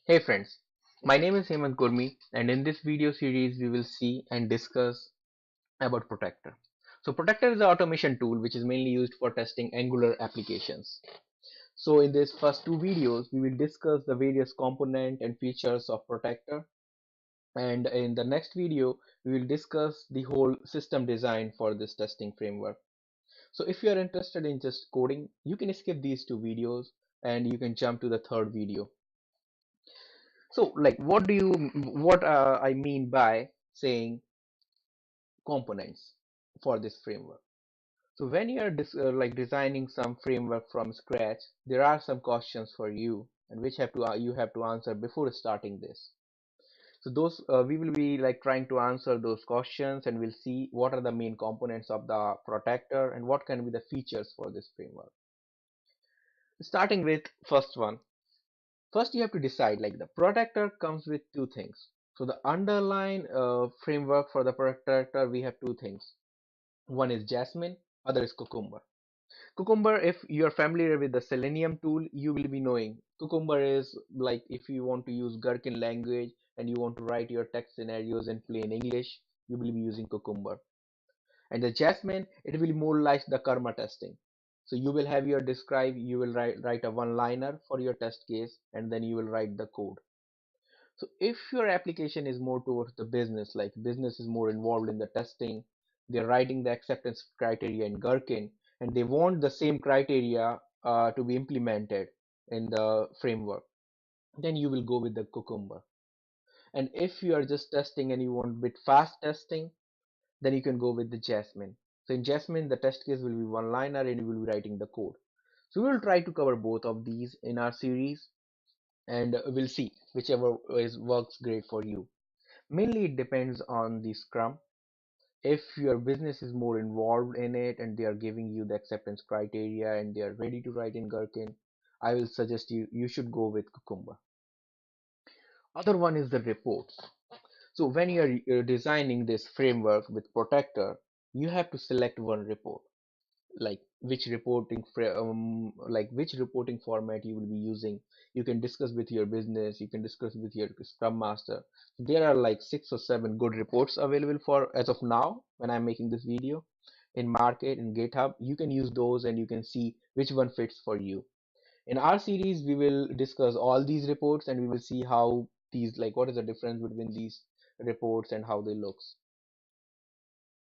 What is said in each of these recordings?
Hey friends, my name is Hemant Gurmi and in this video series we will see and discuss about Protractor. So Protractor is an automation tool which is mainly used for testing Angular applications. So in these first two videos we will discuss the various component and features of Protractor, and in the next video we will discuss the whole system design for this testing framework. So if you are interested in just coding, you can skip these two videos and you can jump to the third video. So, like, what I mean by saying components for this framework? So, when you are designing some framework from scratch, there are some questions for you, and which have to you have to answer before starting this. So, those we will be like trying to answer those questions, and we'll see what are the main components of the protector and what can be the features for this framework. Starting with first one. First, you have to decide like the protector comes with two things. So the underline framework for the protector, we have two things. One is Jasmine, other is Cucumber. Cucumber, if you are familiar with the Selenium tool, you will be knowing. Cucumber is like if you want to use Gherkin language and you want to write your text scenarios in plain English, you will be using Cucumber. And the Jasmine, it will be more like the karma testing. So you will have your describe, you will write a one-liner for your test case, and then you will write the code. So if your application is more towards the business, like business is more involved in the testing, they're writing the acceptance criteria in Gherkin, and they want the same criteria to be implemented in the framework, then you will go with the Cucumber. And if you are just testing and you want bit fast testing, then you can go with the Jasmine. So in Jasmine, the test case will be one liner and you will be writing the code. So we will try to cover both of these in our series, and we'll see whichever is works great for you. Mainly it depends on the Scrum. If your business is more involved in it and they are giving you the acceptance criteria and they are ready to write in Gherkin, I will suggest you should go with Cucumber. Other one is the reports. So when you're designing this framework with Protector, you have to select one report, like which reporting format you will be using. You can discuss with your business, you can discuss with your Scrum Master. There are like 6 or 7 good reports available for as of now when I'm making this video in market in GitHub. You can use those and you can see which one fits for you. In our series we will discuss all these reports and we will see how these, like, what is the difference between these reports and how they looks.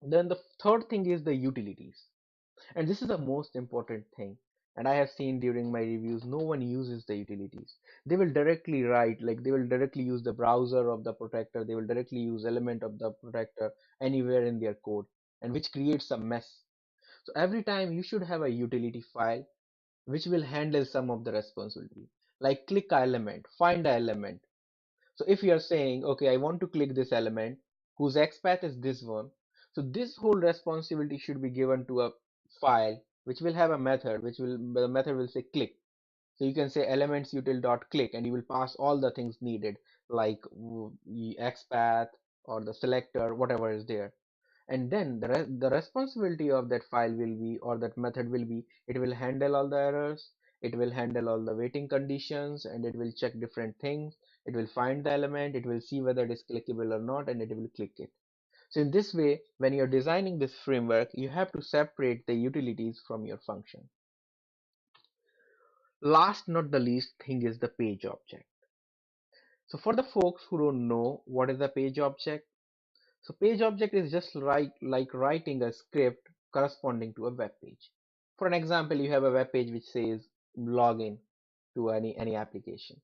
Then the third thing is the utilities, and this is the most important thing. And I have seen during my reviews, no one uses the utilities. They will directly write, like they will directly use the browser of the protector, they will directly use element of the protector anywhere in their code, and which creates a mess. So every time you should have a utility file which will handle some of the responsibility. Like click a element, find a element. So if you are saying, okay, I want to click this element whose XPath is this one, so this whole responsibility should be given to a file which will have a method, which will the method will say click. So you can say elements util dot click and you will pass all the things needed like the XPath or the selector, whatever is there. And then the responsibility of that file will be, or that method will be, it will handle all the errors, it will handle all the waiting conditions, and it will check different things, it will find the element, it will see whether it is clickable or not, and it will click it. So in this way, when you're designing this framework, you have to separate the utilities from your function. Last not the least thing is the page object. So for the folks who don't know what is the page object, so page object is just like writing a script corresponding to a web page. For an example, you have a web page which says login to any application.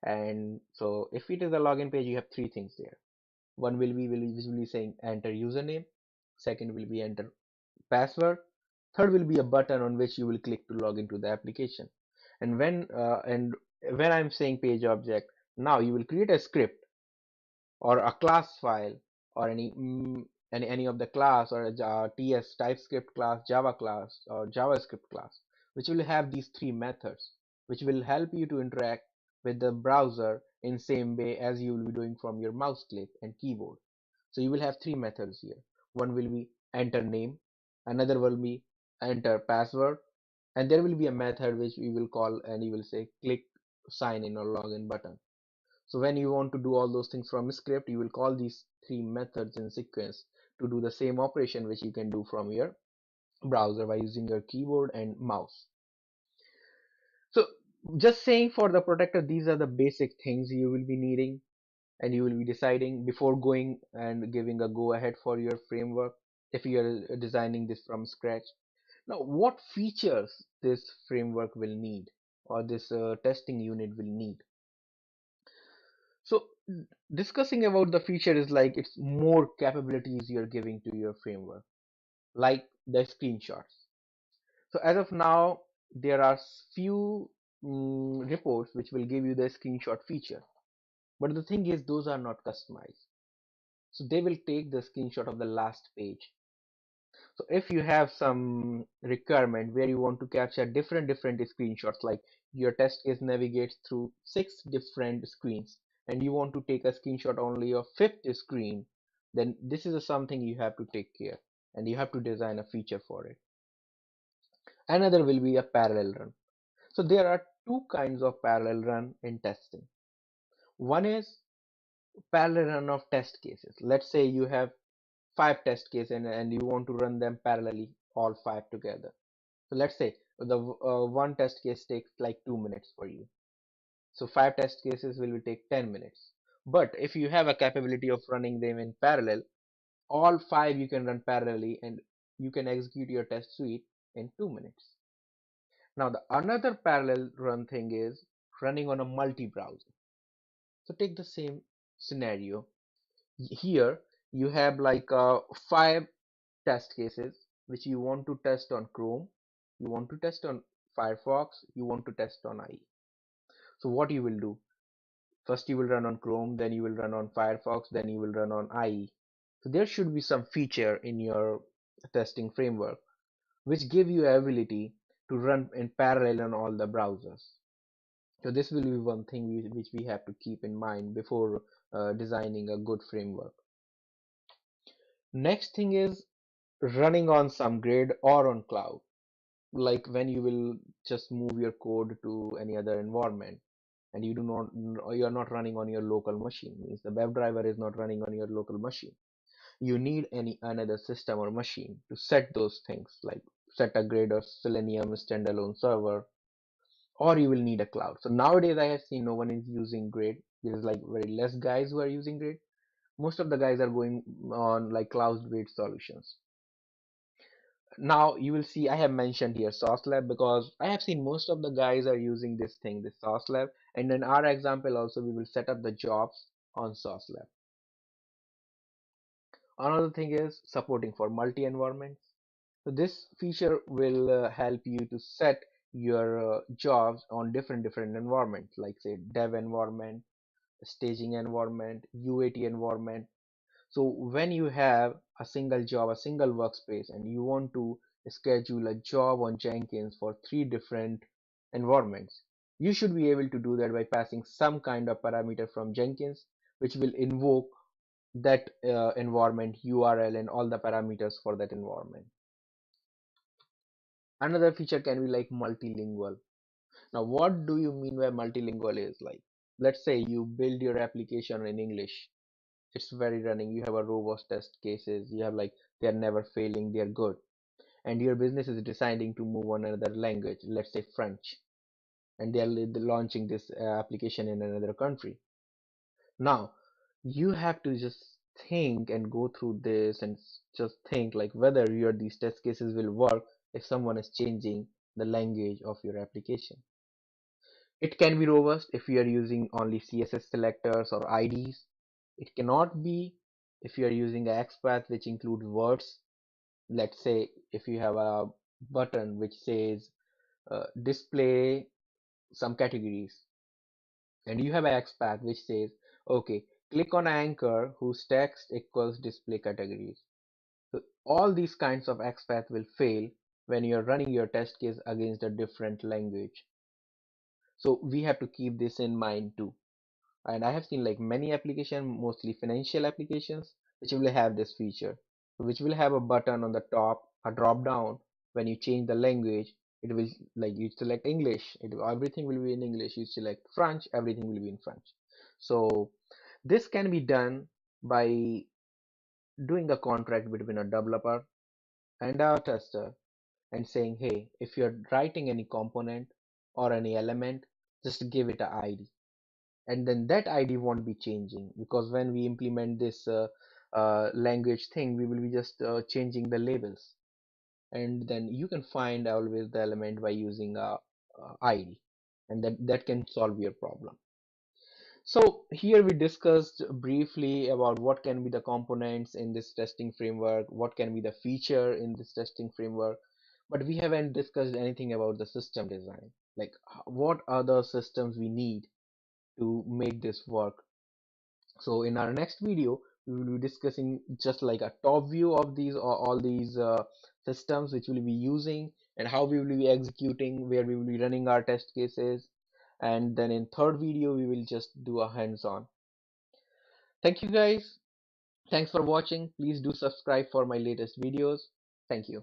And so if it is a login page, you have three things there. One will be saying enter username, second will be enter password, third will be a button on which you will click to log into the application. And when I'm saying page object, now you will create a script or a class file or any of the class or a TS TypeScript class, Java class or JavaScript class, which will have these three methods, which will help you to interact with the browser in same way as you will be doing from your mouse click and keyboard. So you will have three methods here. One will be enter name, another will be enter password, and there will be a method which we will call and you will say click sign in or login button. So when you want to do all those things from script, you will call these three methods in sequence to do the same operation which you can do from your browser by using your keyboard and mouse. So just saying, for the Protractor, these are the basic things you will be needing and you will be deciding before going and giving a go ahead for your framework if you are designing this from scratch. Now, what features this framework will need, or this testing unit will need? So discussing about the feature is like it's more capabilities you're giving to your framework, like the screenshots. So as of now, there are few reports which will give you the screenshot feature. But the thing is, those are not customized. So they will take the screenshot of the last page. So if you have some requirement where you want to capture different screenshots, like your test case navigates through 6 different screens, and you want to take a screenshot only of fifth screen, then this is something you have to take care, and you have to design a feature for it. Another will be a parallel run. So there are two kinds of parallel run in testing. One is parallel run of test cases. Let's say you have 5 test cases and you want to run them parallelly, all 5 together. So let's say the one test case takes like 2 minutes for you. So 5 test cases will take 10 minutes. But if you have a capability of running them in parallel, all 5 you can run parallelly and you can execute your test suite in 2 minutes. Now the another parallel run thing is running on a multi-browser. So take the same scenario. Here you have like 5 test cases which you want to test on Chrome, you want to test on Firefox, you want to test on IE. So what you will do? First you will run on Chrome, then you will run on Firefox, then you will run on IE. So there should be some feature in your testing framework which give you ability to run in parallel on all the browsers. So this will be one thing which we have to keep in mind before designing a good framework. Next thing is running on some grid or on cloud, like when you will just move your code to any other environment and you are not running on your local machine, means the WebDriver is not running on your local machine. You need any another system or machine to set those things, like set a grid or Selenium standalone server, or you will need a cloud. So nowadays I have seen no one is using grid. There is like very less guys who are using grid. Most of the guys are going on like cloud based solutions. Now you will see I have mentioned here source lab because I have seen most of the guys are using this thing, this source lab, and in our example also we will set up the jobs on source lab. Another thing is supporting for multi environments. So this feature will help you to set your jobs on different environments, like say dev environment, staging environment, UAT environment. So when you have a single job, a single workspace, and you want to schedule a job on Jenkins for 3 different environments, you should be able to do that by passing some kind of parameter from Jenkins, which will invoke that environment URL and all the parameters for that environment. Another feature can be like multilingual. Now, what do you mean by multilingual is like, let's say you build your application in English, it's very running, you have a robust test cases, you have like they're never failing, they're good, and your business is deciding to move on another language, let's say French, and they're launching this application in another country. Now you have to just think and go through this and just think like whether your these test cases will work if someone is changing the language of your application. It can be robust if you are using only CSS selectors or IDs. It cannot be if you are using a XPath which includes words. Let's say if you have a button which says display some categories, and you have a XPath which says, okay, click on anchor whose text equals display categories. So all these kinds of XPath will fail when you're running your test case against a different language. So we have to keep this in mind too. And I have seen like many applications, mostly financial applications, which will have this feature, which will have a button on the top, a drop down. When you change the language, It will, like, you select English, everything will be in English. You select French, everything will be in French. So this can be done by doing a contract between a developer and a tester and saying, hey, if you're writing any component or any element, just give it a ID. And then that ID won't be changing, because when we implement this language thing, we will be just changing the labels. And then you can find always the element by using a ID, and that can solve your problem. So here we discussed briefly about what can be the components in this testing framework, what can be the feature in this testing framework, but we haven't discussed anything about the system design, like what other systems we need to make this work. So in our next video, we will be discussing just like a top view of these, or all these systems which we'll be using, and how we will be executing, where we will be running our test cases. And then in third video, we will just do a hands-on. Thank you guys. Thanks for watching. Please do subscribe for my latest videos. Thank you.